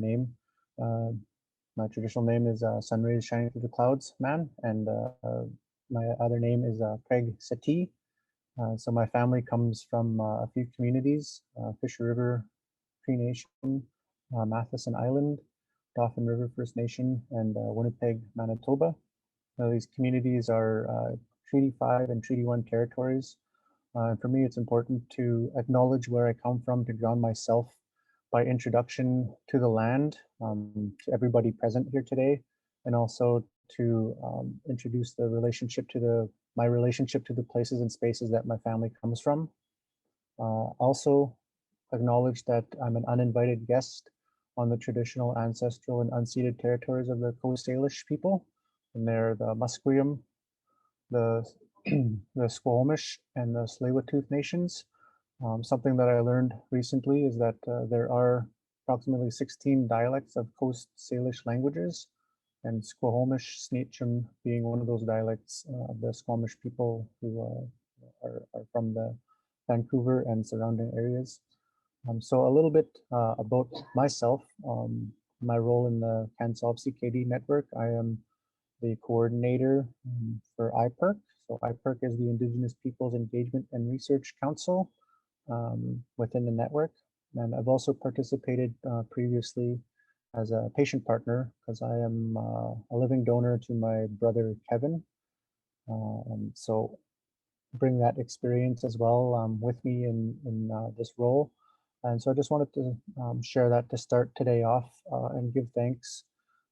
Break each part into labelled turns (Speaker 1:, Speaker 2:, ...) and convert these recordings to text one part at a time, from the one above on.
Speaker 1: name. My traditional name is Sun Rays Shining Through the Clouds Man, and my other name is Craig Settee. So my family comes from a few communities: Fisher River Cree Nation, Matheson Island, Dauphin River First Nation, and Winnipeg, Manitoba. These communities are Treaty 5 and Treaty 1 territories. And for me, it's important to acknowledge where I come from, to ground myself by introduction to the land, to everybody present here today, and also to introduce the relationship to my relationship to the places and spaces that my family comes from. Also acknowledge that I'm an uninvited guest on the traditional, ancestral, and unceded territories of the Coast Salish people, and they're the Musqueam, the the Squamish, and the Tsleil-Waututh nations. Something that I learned recently is that there are approximately 16 dialects of Coast Salish languages, and Squamish Sneetchum being one of those dialects of the Squamish people who are from the Vancouver and surrounding areas. So a little bit about myself, my role in the CanSolve CKD network. I am the coordinator for IPERC. So IPERC is the Indigenous Peoples Engagement and Research Council within the network. And I've also participated previously as a patient partner because I am a living donor to my brother, Kevin. And so bring that experience as well with me in this role. And so I just wanted to share that to start today off and give thanks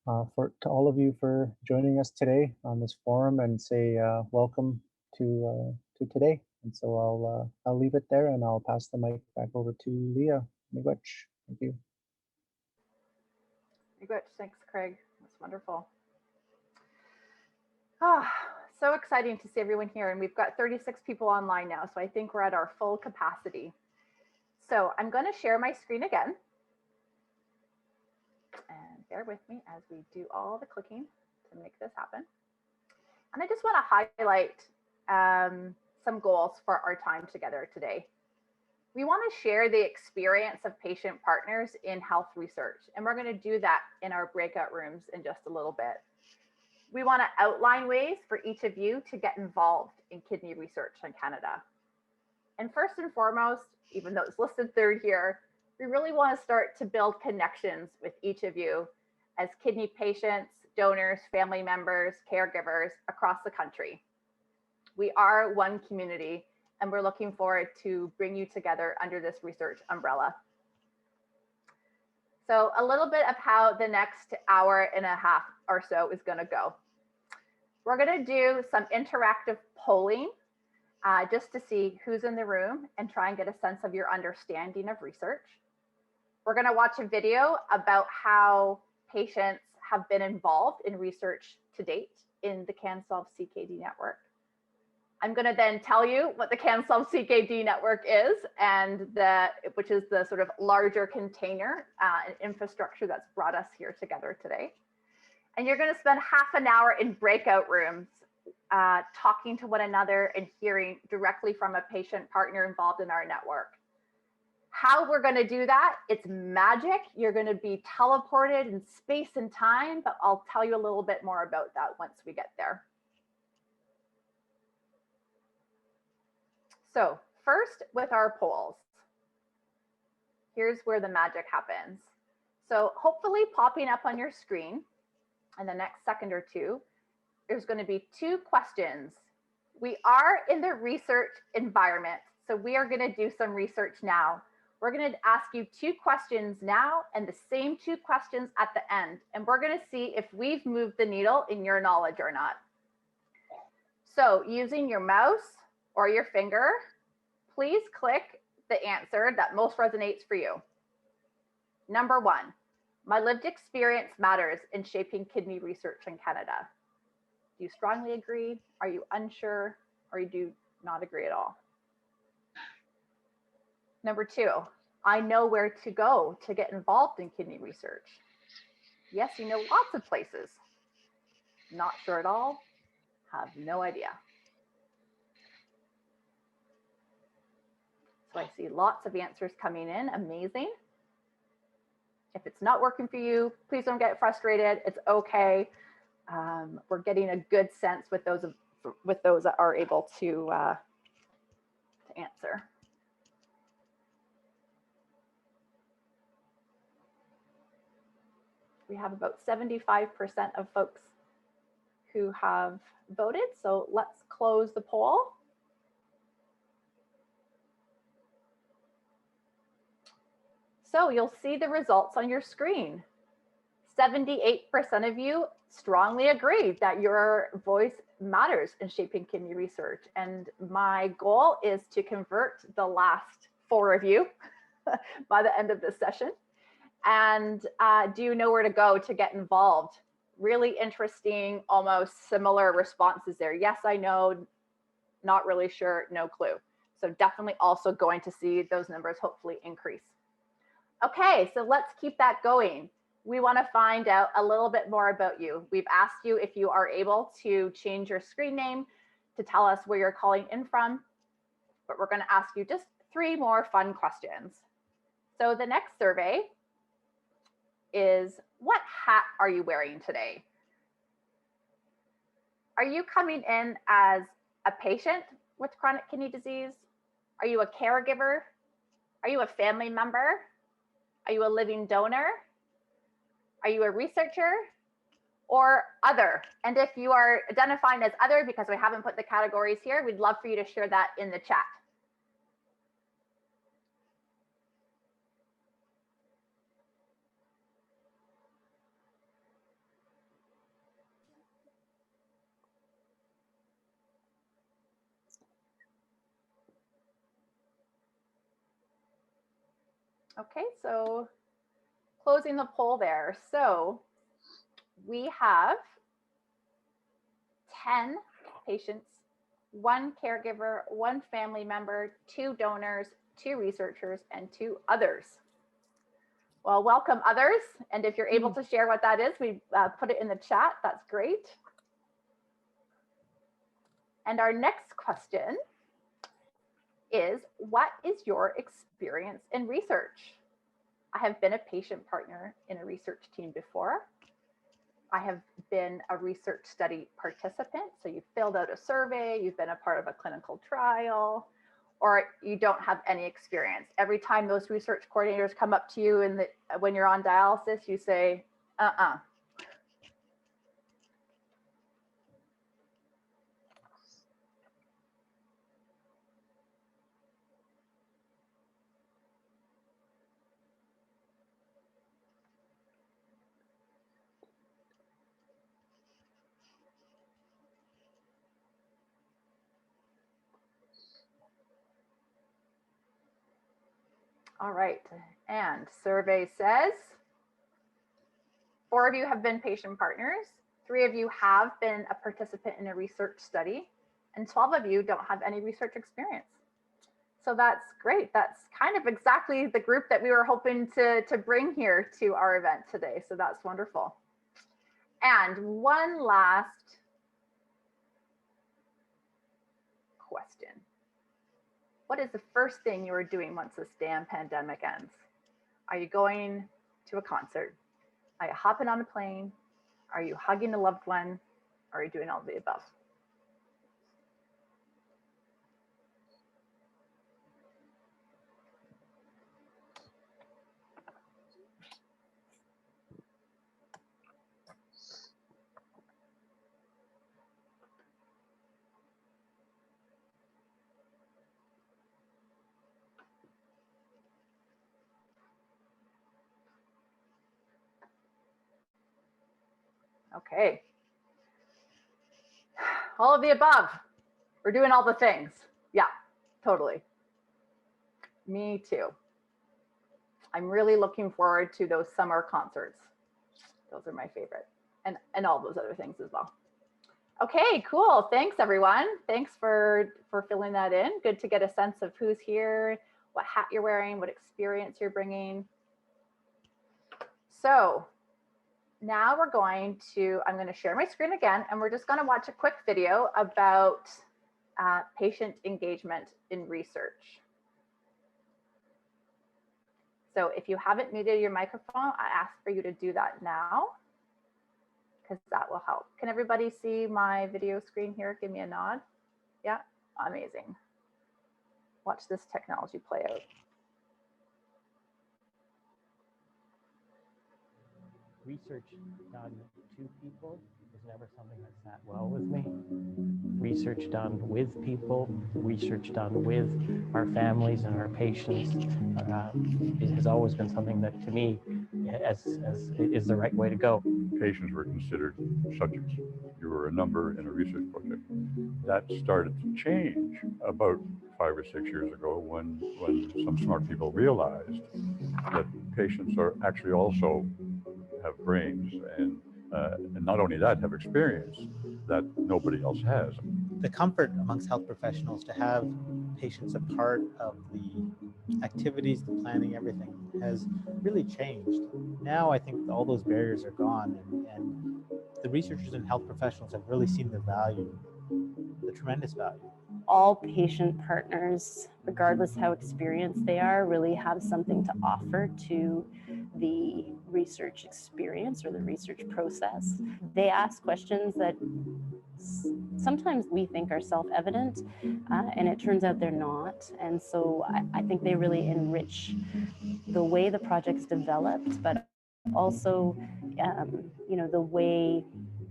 Speaker 1: to all of you for joining us today on this forum, and say welcome to today. And so I'll leave it there, and I'll pass the mic back over to Leah. Miigwech. Thank you.
Speaker 2: Miigwech. Thanks, Craig. That's wonderful. So exciting to see everyone here, and we've got 36 people online now, so I think we're at our full capacity. So I'm going to share my screen again. And bear with me as we do all the clicking to make this happen. And I just want to highlight some goals for our time together today. We want to share the experience of patient partners in health research, and we're going to do that in our breakout rooms in just a little bit. We want to outline ways for each of you to get involved in kidney research in Canada. And first and foremost, even though it's listed third here, we really want to start to build connections with each of you as kidney patients, donors, family members, caregivers across the country. We are one community, and we're looking forward to bring you together under this research umbrella. So a little bit of how the next hour and a half or so is going to go. We're going to do some interactive polling just to see who's in the room and try and get a sense of your understanding of research. We're going to watch a video about how patients have been involved in research to date in the CanSolve CKD network. I'm going to then tell you what the CanSolve CKD network is, and which is the sort of larger container and infrastructure that's brought us here together today. And you're going to spend half an hour in breakout rooms talking to one another and hearing directly from a patient partner involved in our network. How we're going to do that, it's magic. You're going to be teleported in space and time, but I'll tell you a little bit more about that once we get there. So first, with our polls, here's where the magic happens. So hopefully popping up on your screen in the next second or two, there's going to be 2 questions. We are in the research environment, so we are going to do some research now. We're going to ask you 2 questions now and the same 2 questions at the end. And we're going to see if we've moved the needle in your knowledge or not. So using your mouse or your finger, please click the answer that most resonates for you. Number 1, my lived experience matters in shaping kidney research in Canada. Do you strongly agree? Are you unsure? Or you do not agree at all? Number 2, I know where to go to get involved in kidney research. Yes, you know lots of places. Not sure at all? Have no idea. So I see lots of answers coming in. Amazing. If it's not working for you, please don't get frustrated. It's okay. We're getting a good sense with those that are able to answer. We have about 75% of folks who have voted. So let's close the poll. So you'll see the results on your screen. 78% of you strongly agree that your voice matters in shaping kidney research. And my goal is to convert the last 4 of you by the end of this session. And do you know where to go to get involved? Really interesting, almost similar responses there. Yes, I know, not really sure, no clue. So definitely also going to see those numbers hopefully increase. Okay, so let's keep that going. We want to find out a little bit more about you. We've asked you if you are able to change your screen name to tell us where you're calling in from, but we're going to ask you just 3 more fun questions. So the next survey is, what hat are you wearing today? Are you coming in as a patient with chronic kidney disease? Are you a caregiver? Are you a family member? Are you a living donor? Are you a researcher or other? And if you are identifying as other, because we haven't put the categories here, we'd love for you to share that in the chat. Okay, so closing the poll there. So we have 10 patients, 1 caregiver, 1 family member, 2 donors, 2 researchers, and 2 others. Well, welcome others. And if you're able to share what that is, we put it in the chat. That's great. And our next question is, what is your experience in research? I have been a patient partner in a research team before. I have been a research study participant. So you filled out a survey, you've been a part of a clinical trial, or you don't have any experience. Every time those research coordinators come up to you when you're on dialysis, you say, All right, and survey says 4 of you have been patient partners, 3 of you have been a participant in a research study, and 12 of you don't have any research experience. So that's great. That's kind of exactly the group that we were hoping to bring here to our event today. So that's wonderful. And one last question. What is the first thing you are doing once this damn pandemic ends? Are you going to a concert? Are you hopping on a plane? Are you hugging a loved one? Are you doing all of the above? Okay. All of the above. We're doing all the things. Yeah, totally. Me too. I'm really looking forward to those summer concerts. Those are my favorite. And all those other things as well. Okay, cool. Thanks, everyone. Thanks for filling that in. Good to get a sense of who's here, what hat you're wearing, what experience you're bringing. So now I'm going to share my screen again, and we're just going to watch a quick video about patient engagement in research. So if you haven't muted your microphone, I ask for you to do that now, because that will help. Can everybody see my video screen here? Give me a nod. Yeah, amazing. Watch this technology play out.
Speaker 3: Research done to people is never something that sat well with me. Research done with people, research done with our families and our patients has always been something that, to me, as is the right way to go.
Speaker 4: Patients were considered subjects. You were a number in a research project. That started to change about 5 or 6 years ago when some smart people realized that patients are actually also have brains and not only that, have experience that nobody else has.
Speaker 3: The comfort amongst health professionals to have patients a part of the activities, the planning, everything has really changed. Now I think all those barriers are gone, and the researchers and health professionals have really seen the value, the tremendous value.
Speaker 5: All patient partners, regardless how experienced they are, really have something to offer to the research experience or the research process. They ask questions that sometimes we think are self-evident, and it turns out they're not. And so I think they really enrich the way the project's developed, but also, the way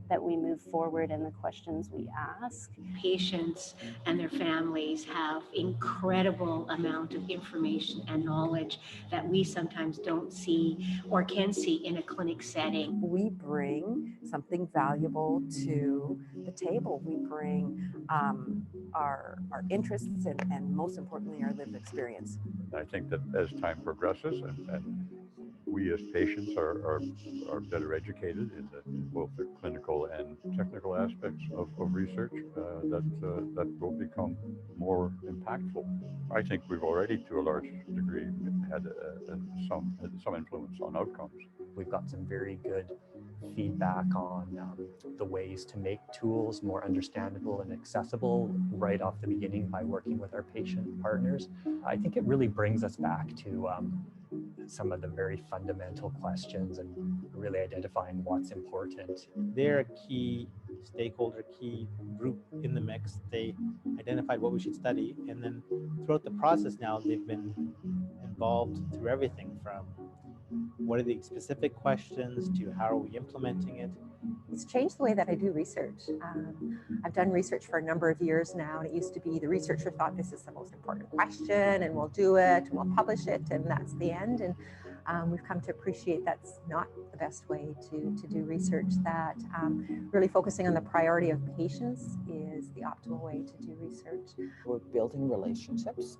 Speaker 5: that we move forward and the questions we ask.
Speaker 6: Patients and their families have incredible amount of information and knowledge that we sometimes don't see or can see in a clinic setting.
Speaker 7: We bring something valuable to the table. We bring our interests and most importantly, our lived experience.
Speaker 4: I think that as time progresses and we as patients are better educated in both the clinical and technical aspects of research, that will become more impactful. I think we've already, to a large degree, had some influence on outcomes.
Speaker 8: We've got some very good feedback on the ways to make tools more understandable and accessible right off the beginning by working with our patient partners. I think it really brings us back to some of the very fundamental questions and really identifying what's important.
Speaker 3: They're a key stakeholder, key group in the mix. They identified what we should study, and then throughout the process now, they've been involved through everything from what are the specific questions to how are we implementing it.
Speaker 7: It's changed the way that I do research. I've done research for a number of years now, and it used to be the researcher thought this is the most important question and we'll do it and we'll publish it and that's the end. And we've come to appreciate that's not the best way to do research, that really focusing on the priority of patients is the optimal way to do research.
Speaker 9: We're building relationships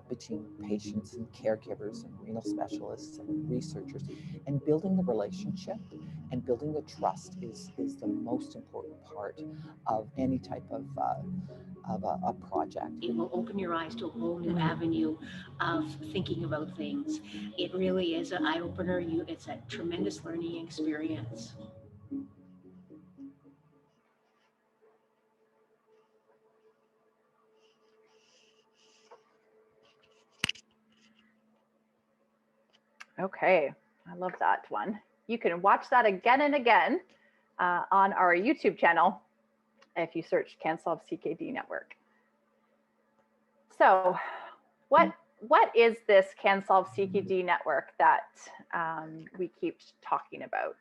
Speaker 9: between patients and caregivers and renal specialists and researchers, and building the relationship and building the trust is the most important part of any type of a project.
Speaker 6: It will open your eyes to a whole new avenue of thinking about things. It really is an eye-opener. It's a tremendous learning experience.
Speaker 2: Okay, I love that one. You can watch that again and again on our YouTube channel if you search CanSolve CKD Network. So what is this CanSolve CKD Network that we keep talking about?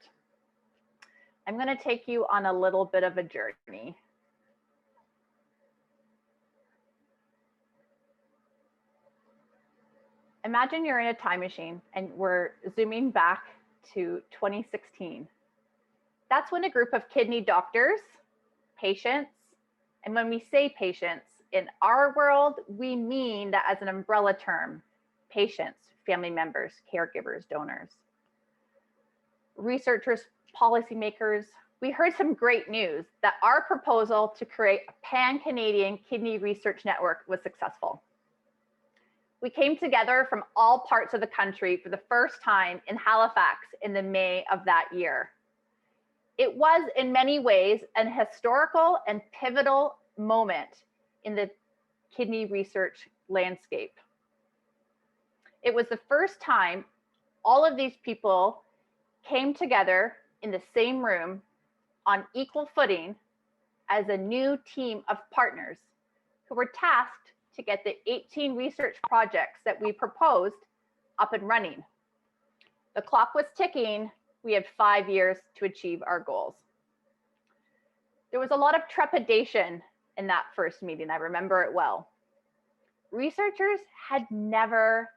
Speaker 2: I'm going to take you on a little bit of a journey. Imagine you're in a time machine and we're zooming back to 2016. That's when a group of kidney doctors, patients, and when we say patients, in our world, we mean that as an umbrella term, patients, family members, caregivers, donors, researchers, policymakers. We heard some great news that our proposal to create a pan-Canadian kidney research network was successful. We came together from all parts of the country for the first time in Halifax in the May of that year. It was in many ways an historical and pivotal moment in the kidney research landscape. It was the first time all of these people came together in the same room on equal footing as a new team of partners who were tasked to get the 18 research projects that we proposed up and running. The clock was ticking. We had 5 years to achieve our goals. There was a lot of trepidation in that first meeting. I remember it well. Researchers had never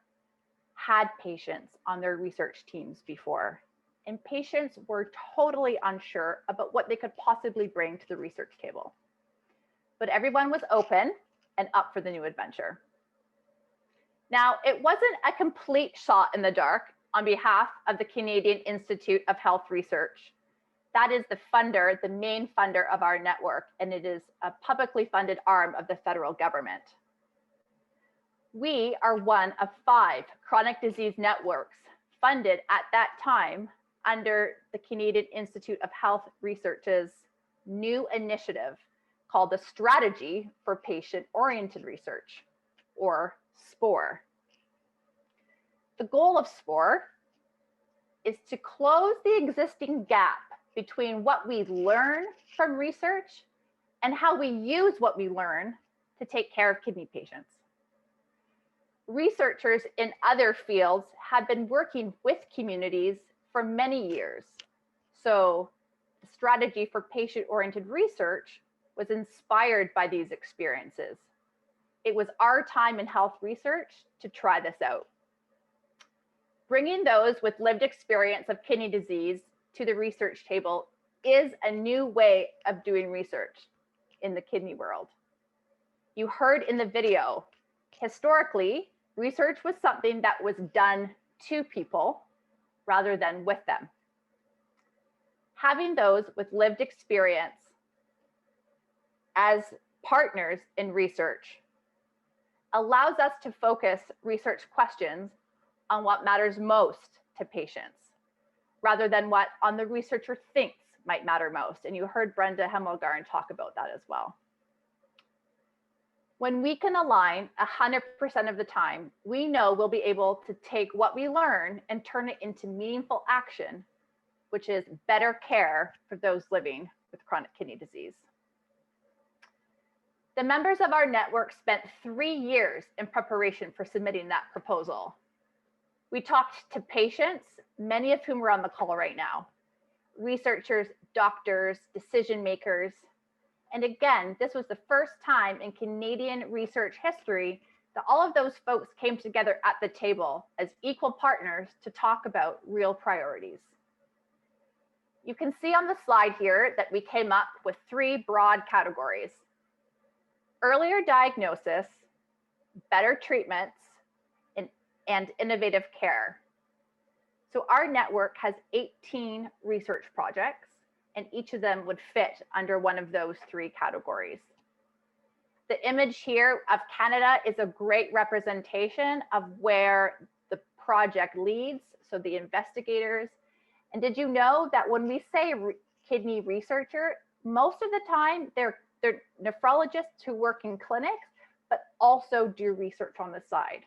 Speaker 2: had patients on their research teams before, and patients were totally unsure about what they could possibly bring to the research table. But everyone was open and up for the new adventure. Now, it wasn't a complete shot in the dark on behalf of the Canadian Institute of Health Research. That is the funder, the main funder of our network, and it is a publicly funded arm of the federal government. We are one of 5 chronic disease networks funded at that time under the Canadian Institute of Health Research's new initiative called the Strategy for Patient-Oriented Research, or SPORE. The goal of SPORE is to close the existing gap between what we learn from research and how we use what we learn to take care of kidney patients. Researchers in other fields have been working with communities for many years. So the Strategy for Patient-Oriented Research was inspired by these experiences. It was our time in health research to try this out. Bringing those with lived experience of kidney disease to the research table is a new way of doing research in the kidney world. You heard in the video, historically, research was something that was done to people rather than with them. Having those with lived experience as partners in research allows us to focus research questions on what matters most to patients, rather than what on the researcher thinks might matter most. And you heard Brenda Hemmelgarn talk about that as well. When we can align 100% of the time, we know we'll be able to take what we learn and turn it into meaningful action, which is better care for those living with chronic kidney disease. The members of our network spent 3 years in preparation for submitting that proposal. We talked to patients, many of whom are on the call right now, researchers, doctors, decision makers. And again, this was the first time in Canadian research history that all of those folks came together at the table as equal partners to talk about real priorities. You can see on the slide here that we came up with 3 broad categories: earlier diagnosis, better treatments, and innovative care. So our network has 18 research projects, and each of them would fit under one of those 3 categories. The image here of Canada is a great representation of where the project leads, so the investigators. And did you know that when we say kidney researcher, most of the time they're nephrologists who work in clinics, but also do research on the side.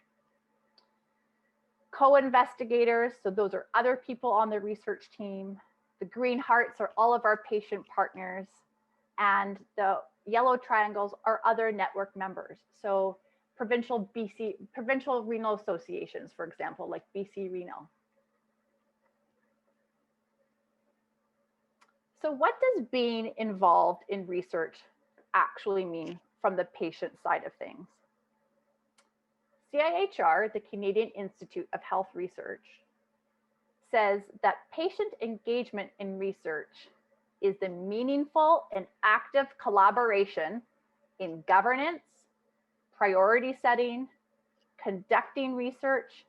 Speaker 2: Co-investigators, so those are other people on the research team. The green hearts are all of our patient partners, and the yellow triangles are other network members. So provincial renal associations, for example, like BC Renal. So what does being involved in research actually mean from the patient side of things? CIHR, the Canadian Institute of Health Research, says that patient engagement in research is the meaningful and active collaboration in governance, priority setting, conducting research,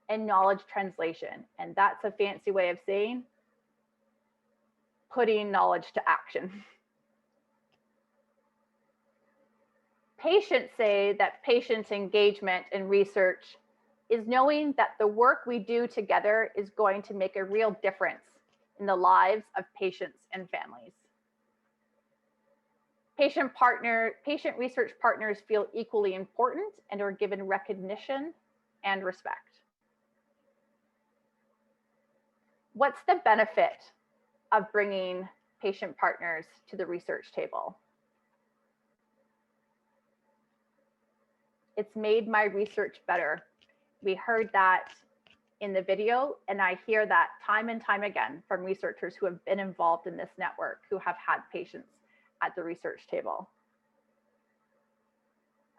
Speaker 2: and knowledge translation. And that's a fancy way of saying putting knowledge to action. Patients say that patient engagement in research is knowing that the work we do together is going to make a real difference in the lives of patients and families. Patient research partners feel equally important and are given recognition and respect. what's the benefit of bringing patient partners to the research table? It's made my research better. We heard that in the video, and I hear that time and time again from researchers who have been involved in this network, who have had patients at the research table.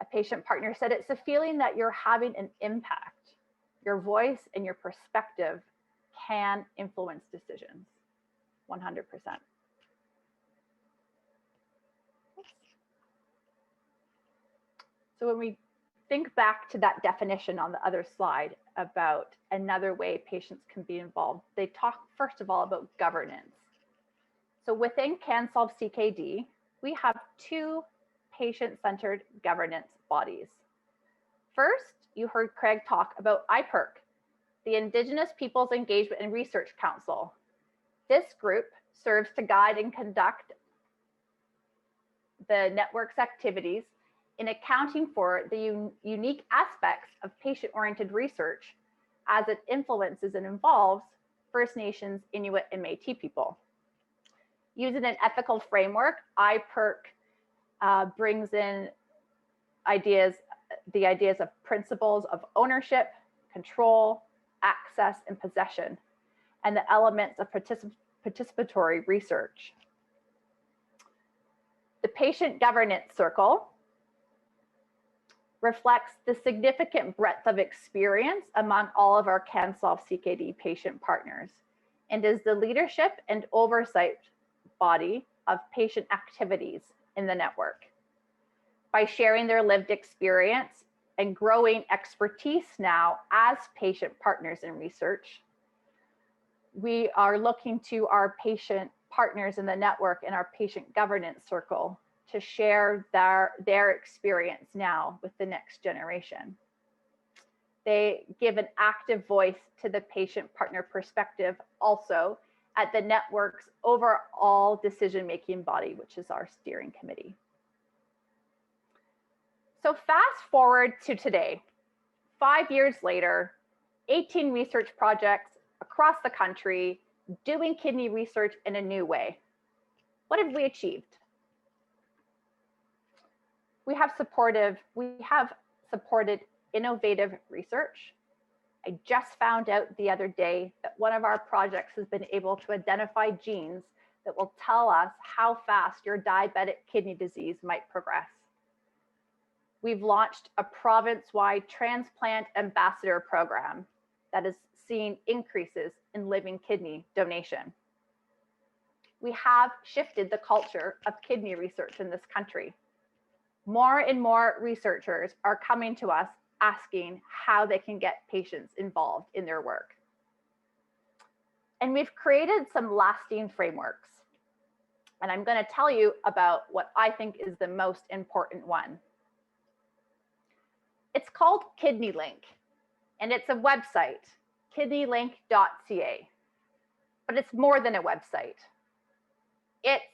Speaker 2: A patient partner said it's a feeling that you're having an impact. Your voice and your perspective can influence decisions, 100%. So when we think back to that definition on the other slide about another way patients can be involved, they talk first of all about governance. So within CanSolve CKD, we have 2 patient-centered governance bodies. First, you heard Craig talk about IPERC, the Indigenous Peoples Engagement and Research Council. This group serves to guide and conduct the network's activities in accounting for the unique aspects of patient-oriented research as it influences and involves First Nations, Inuit, and Métis people. Using an ethical framework, IPERC brings in the ideas of principles of ownership, control, access, and possession, and the elements of participatory research. The patient governance circle reflects the significant breadth of experience among all of our CanSolve CKD patient partners and is the leadership and oversight body of patient activities in the network. By sharing their lived experience and growing expertise now as patient partners in research, we are looking to our patient partners in the network and our patient governance circle to share their experience now with the next generation. They give an active voice to the patient partner perspective also at the network's overall decision-making body, which is our steering committee. So fast forward to today, 5 years later, 18 research projects across the country doing kidney research in a new way. What have we achieved? We have supported innovative research. I just found out the other day that one of our projects has been able to identify genes that will tell us how fast your diabetic kidney disease might progress. We've launched a province-wide transplant ambassador program that has seen increases in living kidney donation. We have shifted the culture of kidney research in this country. More and more researchers are coming to us asking how they can get patients involved in their work. And we've created some lasting frameworks. And I'm going to tell you about what I think is the most important one. It's called Kidney Link, and it's a website, kidneylink.ca. But it's more than a website. It's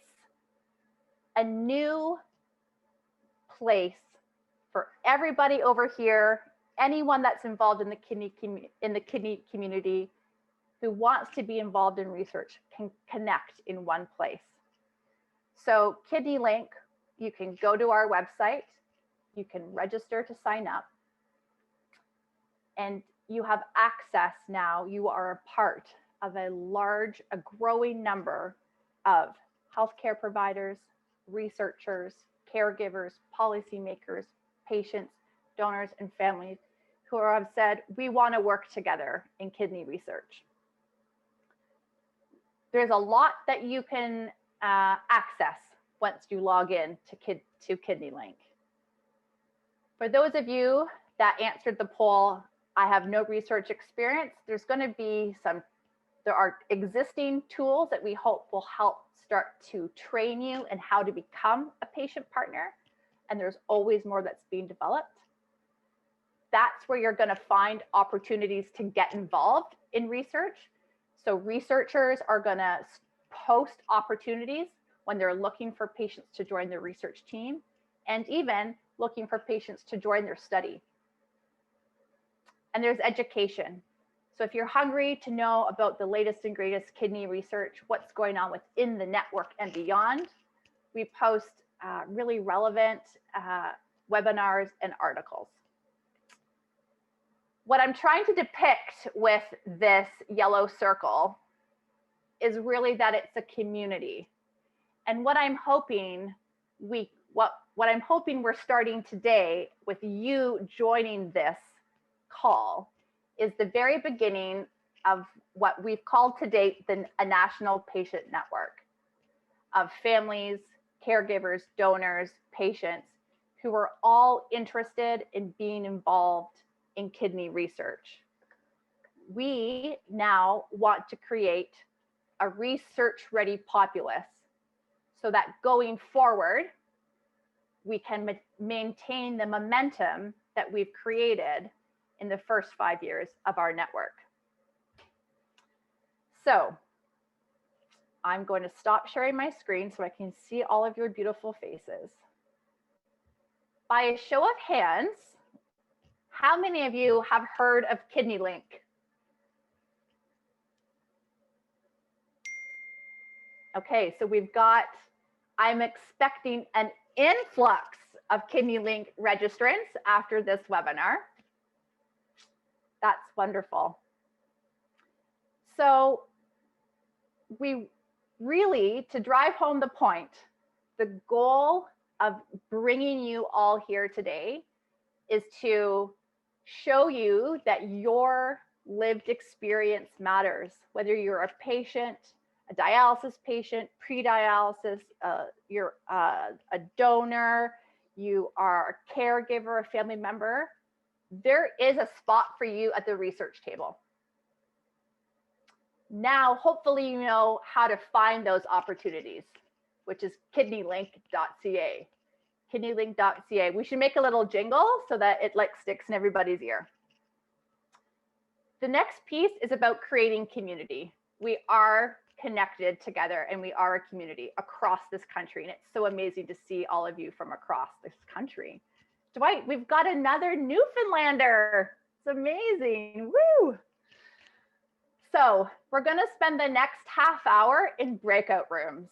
Speaker 2: a new place for everybody over here, anyone that's involved in the kidney community who wants to be involved in research can connect in one place. So Kidney Link, you can go to our website, you can register to sign up, and you have access now. You are a part of a growing number of healthcare providers, researchers, caregivers, policymakers, patients, donors, and families who have said, we want to work together in kidney research. There's a lot that you can access once you log in to Kidney Link. For those of you that answered the poll, I have no research experience, there are existing tools that we hope will help start to train you in how to become a patient partner. And there's always more that's being developed. That's where you're going to find opportunities to get involved in research. So researchers are going to post opportunities when they're looking for patients to join their research team, and even looking for patients to join their study. And there's education. So if you're hungry to know about the latest and greatest kidney research, what's going on within the network and beyond, we post really relevant webinars and articles. What I'm trying to depict with this yellow circle is really that it's a community. And what I'm hoping we're starting today with you joining this call is the very beginning of what we've called to date a national patient network of families, caregivers, donors, patients who are all interested in being involved in kidney research. We now want to create a research-ready populace so that going forward, we can maintain the momentum that we've created in the first 5 years of our network. So I'm going to stop sharing my screen so I can see all of your beautiful faces. By a show of hands, how many of you have heard of KidneyLink? Okay, so I'm expecting an influx of KidneyLink registrants after this webinar. That's wonderful. So we really, to drive home the point, the goal of bringing you all here today is to show you that your lived experience matters, whether you're a patient, a dialysis patient, pre-dialysis, you're a donor, you are a caregiver, a family member, there is a spot for you at the research table. Now, hopefully you know how to find those opportunities, which is kidneylink.ca. Kidneylink.ca. We should make a little jingle so that it like sticks in everybody's ear. The next piece is about creating community. We are connected together and we are a community across this country. And it's so amazing to see all of you from across this country. Dwight, we've got another Newfoundlander. It's amazing. Woo! So we're going to spend the next half hour in breakout rooms.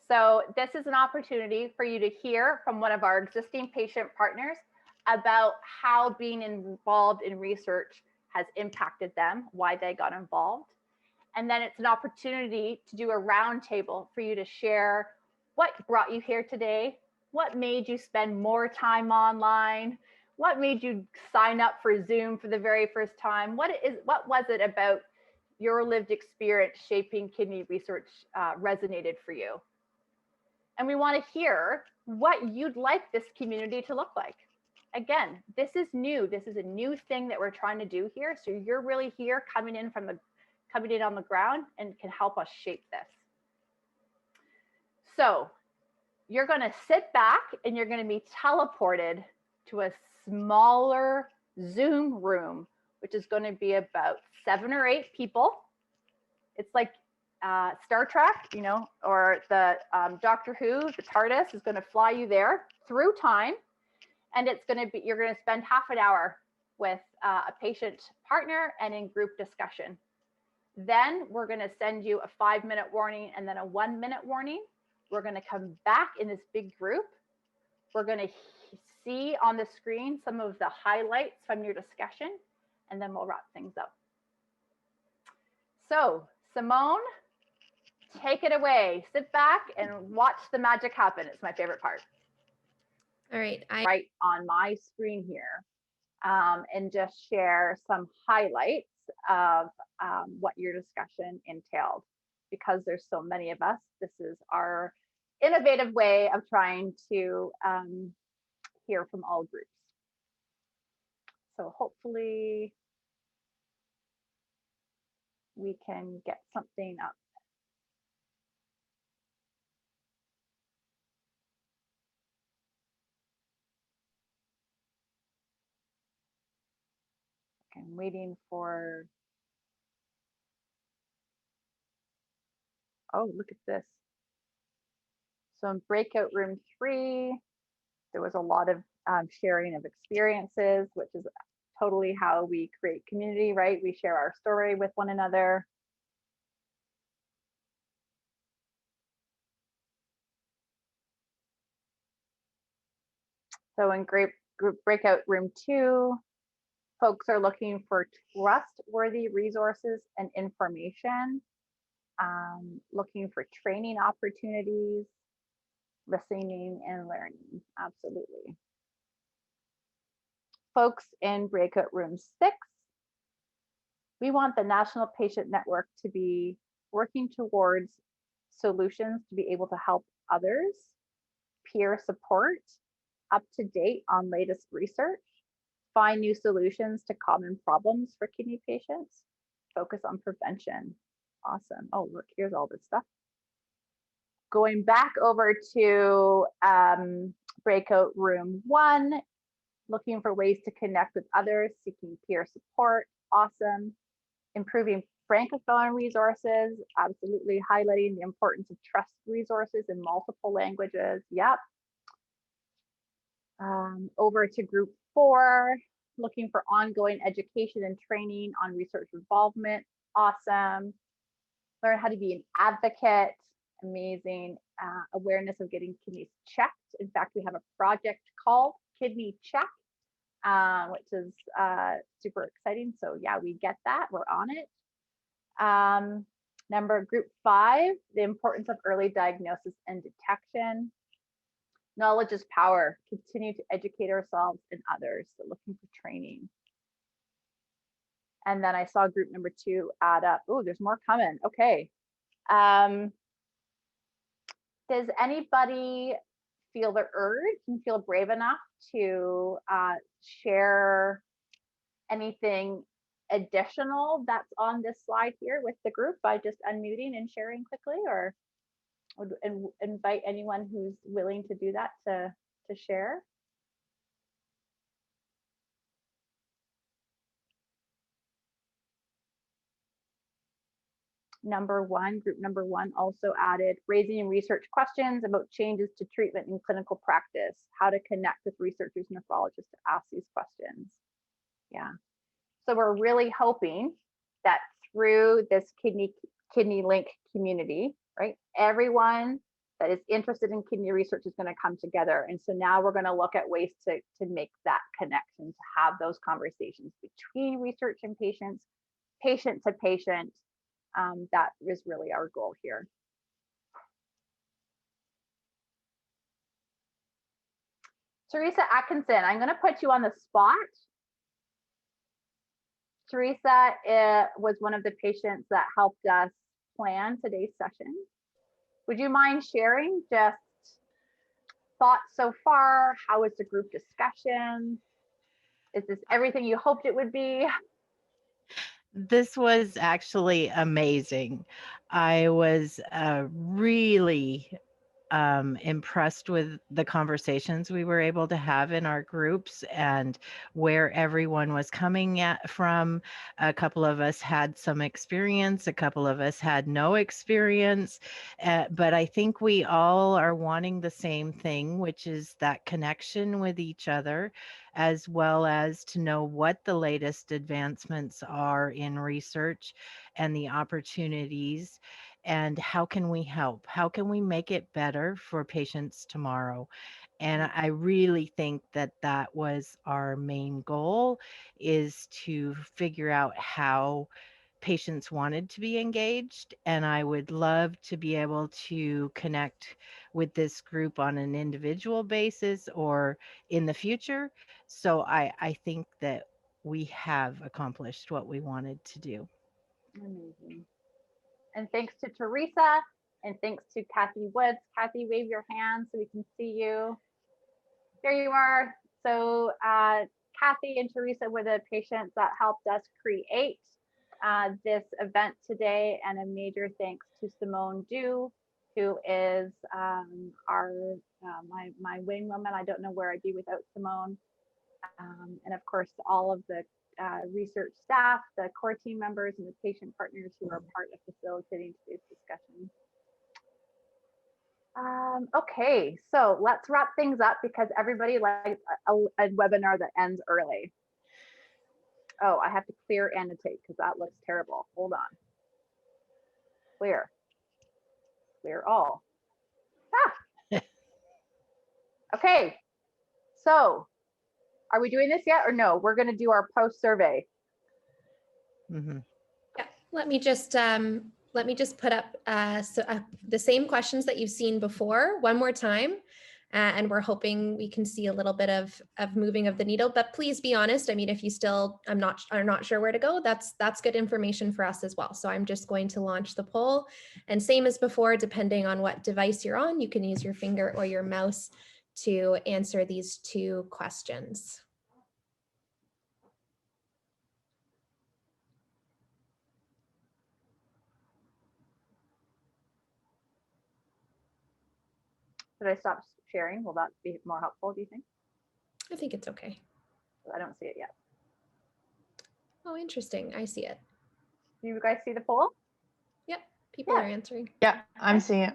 Speaker 2: So this is an opportunity for you to hear from one of our existing patient partners about how being involved in research has impacted them, why they got involved. And then it's an opportunity to do a roundtable for you to share what brought you here today, what made you spend more time online, what made you sign up for Zoom for the very first time, what was it about your lived experience shaping kidney research resonated for you. And we want to hear what you'd like this community to look like. Again, this is new. This is a new thing that we're trying to do here. So you're really here coming in on the ground and can help us shape this. So you're going to sit back and you're going to be teleported to a smaller Zoom room, which is going to be about 7 or 8 people. It's like Star Trek, you know, or the Doctor Who, the TARDIS is going to fly you there through time. And you're going to spend half an hour with a patient partner and in group discussion. Then we're going to send you a 5-minute warning and then a 1-minute warning. We're going to come back in this big group. We're going to see on the screen some of the highlights from your discussion, and then we'll wrap things up. So Simone, take it away. Sit back and watch the magic happen. It's my favorite part.
Speaker 10: All right.
Speaker 2: Right on my screen here, and just share some highlights of what your discussion entailed. Because there's so many of us, this is our innovative way of trying to hear from all groups. So hopefully we can get something up. Okay, I'm waiting for, oh, look at this. So in breakout room 3, there was a lot of sharing of experiences, which is totally how we create community, right? We share our story with one another. So in group breakout room 2, folks are looking for trustworthy resources and information, looking for training opportunities, listening and learning. Absolutely. Folks in breakout room 6, we want the National Patient Network to be working towards solutions to be able to help others, peer support, up to date on latest research, find new solutions to common problems for kidney patients, focus on prevention. Awesome. Oh, look, here's all this stuff. Going back over to breakout room 1, looking for ways to connect with others, seeking peer support. Awesome. Improving francophone resources, absolutely highlighting the importance of trust resources in multiple languages. Yep. Over to group 4, looking for ongoing education and training on research involvement. Awesome. Learn how to be an advocate. Amazing. Awareness of getting kidneys checked. In fact, we have a project called Kidney Check, which is super exciting. So yeah, we get that. We're on it. Group 5, the importance of early diagnosis and detection. Knowledge is power. Continue to educate ourselves and others. So looking for training. And then I saw group number 2 add up. Oh, there's more coming. Okay. Does anybody feel the urge and feel brave enough to share anything additional that's on this slide here with the group by just unmuting and sharing quickly, or would invite anyone who's willing to do that to share? Group number 1 also added raising research questions about changes to treatment in clinical practice, how to connect with researchers, nephrologists to ask these questions. Yeah. So we're really hoping that through this kidney link community, right, everyone that is interested in kidney research is going to come together. And so now we're going to look at ways to make that connection, to have those conversations between research and patients, patient to patient. That is really our goal here. Teresa Atkinson, I'm going to put you on the spot. Teresa was one of the patients that helped us plan today's session. Would you mind sharing just thoughts so far? How was the group discussion? Is this everything you hoped it would be?
Speaker 11: This was actually amazing. I was really impressed with the conversations we were able to have in our groups and where everyone was coming from. A couple of us had some experience, a couple of us had no experience, but I think we all are wanting the same thing, which is that connection with each other, as well as to know what the latest advancements are in research and the opportunities. And how can we help? How can we make it better for patients tomorrow? And I really think that that was our main goal, is to figure out how patients wanted to be engaged. And I would love to be able to connect with this group on an individual basis or in the future. So I think that we have accomplished what we wanted to do.
Speaker 2: Amazing. And thanks to Teresa, and thanks to Kathy Woods. Kathy, wave your hand so we can see you. There you are. So Kathy and Teresa were the patients that helped us create this event today, and a major thanks to Simone Du, who is my wing woman. I don't know where I'd be without Simone. And of course, all of the research staff, the core team members, and the patient partners who are part of facilitating today's discussion. Okay, so let's wrap things up because everybody likes a webinar that ends early. Oh, I have to clear annotate because that looks terrible. Hold on. Clear. Clear all. Ah. Okay. So are we doing this yet or no? We're going to do our post survey.
Speaker 11: Mm-hmm.
Speaker 10: Yeah, let me just put up the same questions that you've seen before one more time. And we're hoping we can see a little bit of moving of the needle, but please be honest. I mean, if you still are not sure where to go, that's good information for us as well. So I'm just going to launch the poll, and same as before, depending on what device you're on, you can use your finger or your mouse to answer these 2 questions.
Speaker 2: Should I stop sharing? Will that be more helpful, do you think?
Speaker 10: I think it's okay.
Speaker 2: I don't see it yet.
Speaker 10: Oh, interesting. I see it.
Speaker 2: Do you guys see the poll?
Speaker 10: Yep, people are answering.
Speaker 11: Yeah, I'm seeing it.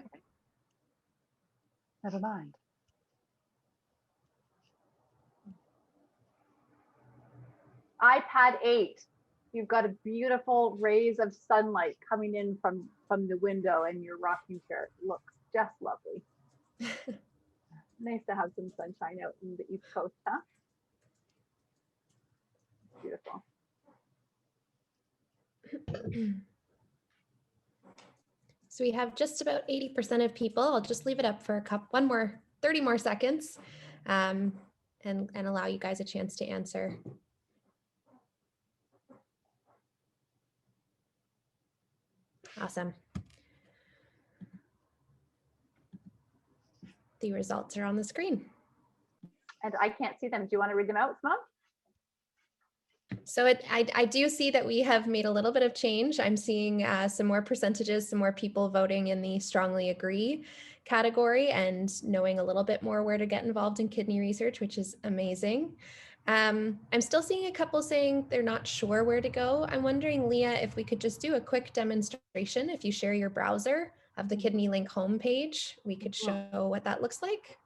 Speaker 2: Never mind. iPad 8. You've got a beautiful rays of sunlight coming in from the window, and your rocking chair looks just lovely. Nice to have some sunshine out in the East Coast, huh? Beautiful.
Speaker 10: So we have just about 80% of people. I'll just leave it up for 30 more seconds, and allow you guys a chance to answer. Awesome. The results are on the screen.
Speaker 2: And I can't see them. Do you want to read them out, Simone?
Speaker 10: So I do see that we have made a little bit of change. I'm seeing some more percentages, some more people voting in the strongly agree category and knowing a little bit more where to get involved in kidney research, which is amazing. I'm still seeing a couple saying they're not sure where to go. I'm wondering, Leah, if we could just do a quick demonstration. If you share your browser of the Kidney Link homepage, we could show what that looks like.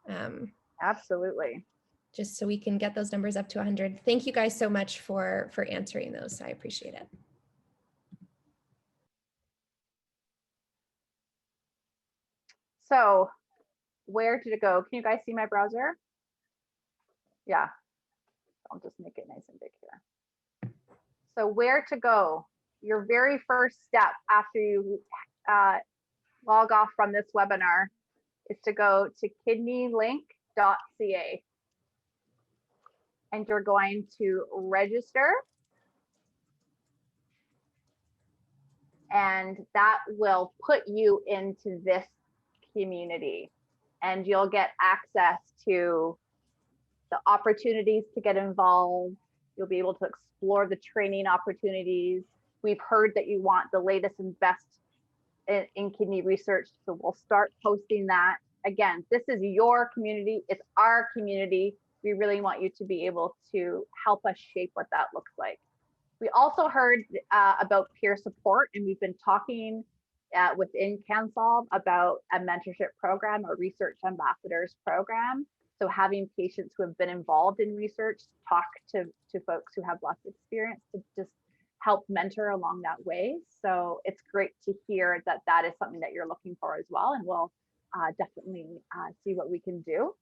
Speaker 2: Absolutely.
Speaker 10: Just so we can get those numbers up to 100. Thank you guys so much for answering those. I appreciate it.
Speaker 2: So where did it go? Can you guys see my browser? Yeah, I'll just make it nice and big here. So where to go? Your very first step after you log off from this webinar is to go to kidneylink.ca. And you're going to register. And that will put you into this community. And you'll get access to the opportunities to get involved. You'll be able to explore the training opportunities. We've heard that you want the latest and best in kidney research, so we'll start posting that. Again, this is your community, it's our community. We really want you to be able to help us shape what that looks like. We also heard about peer support, and we've been talking within CanSolve about a mentorship program, a research ambassadors program. So having patients who have been involved in research talk to folks who have less experience to just help mentor along that way. So it's great to hear that that is something that you're looking for as well, and we'll definitely see what we can do.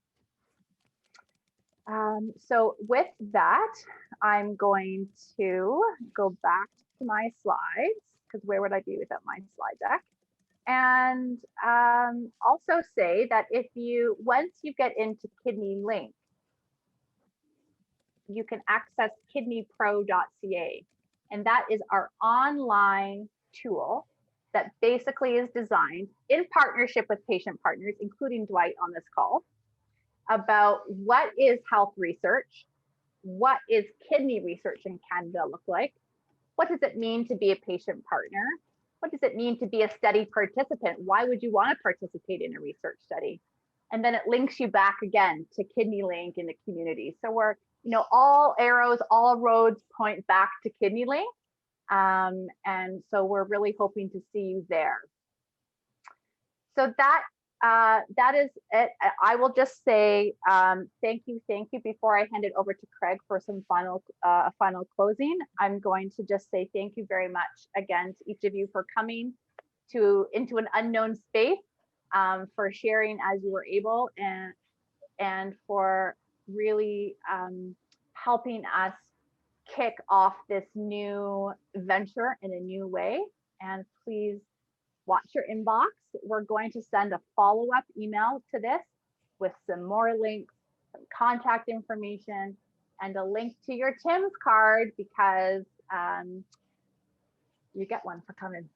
Speaker 2: So with that, I'm going to go back to my slides, because where would I be without my slide deck? And also say that once you get into Kidney Link, you can access kidneypro.ca. And that is our online tool that basically is designed in partnership with patient partners, including Dwight on this call, about what is health research, what is kidney research in Canada look like, what does it mean to be a patient partner, what does it mean to be a study participant, why would you want to participate in a research study, and then it links you back again to Kidney Link in the community. So we're, all arrows, all roads point back to Kidney Link, and so we're really hoping to see you there. So that That is it. I will just say thank you before I hand it over to Craig for some final closing. I'm going to just say thank you very much again to each of you for coming into an unknown space, for sharing as you were able, and for really helping us kick off this new venture in a new way. And please watch your inbox. We're going to send a follow-up email to this with some more links, some contact information, and a link to your Tim's card, because you get one for coming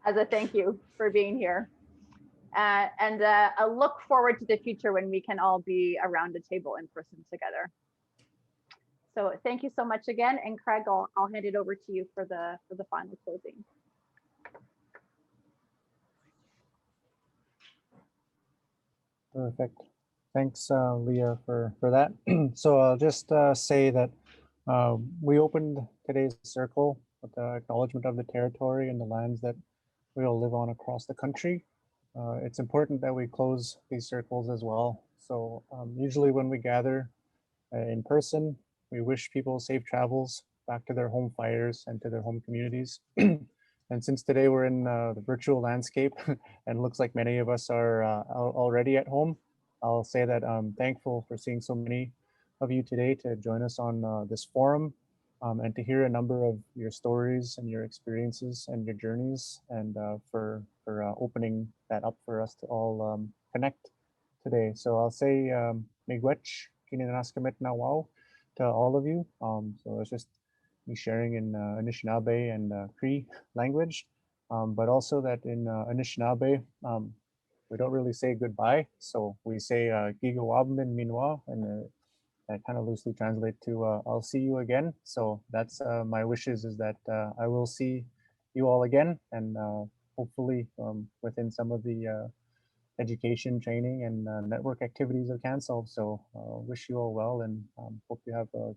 Speaker 2: as a thank you for being here. And a look forward to the future when we can all be around a table in person together. So thank you so much again. And Craig, I'll hand it over to you for the final closing.
Speaker 1: Perfect. Thanks, Leah, for that. So I'll just say that we opened today's circle with the acknowledgement of the territory and the lands that we all live on across the country. It's important that we close these circles as well. So usually when we gather in person, we wish people safe travels back to their home fires and to their home communities. And since today we're in the virtual landscape and looks like many of us are already at home, I'll say that I'm thankful for seeing so many of you today to join us on this forum, and to hear a number of your stories and your experiences and your journeys, and for opening that up for us to all connect today. So I'll say miigwech kininaskamet na wow to all of you. So it's just me sharing in Anishinaabe and Cree language, but also that in Anishinaabe, we don't really say goodbye. So we say Gigawabmin Minwa, and that kind of loosely translate to I'll see you again. So that's my wishes, is that I will see you all again, and hopefully within some of the education, training, and network activities of CanSolve. So wish you all well, and hope you have a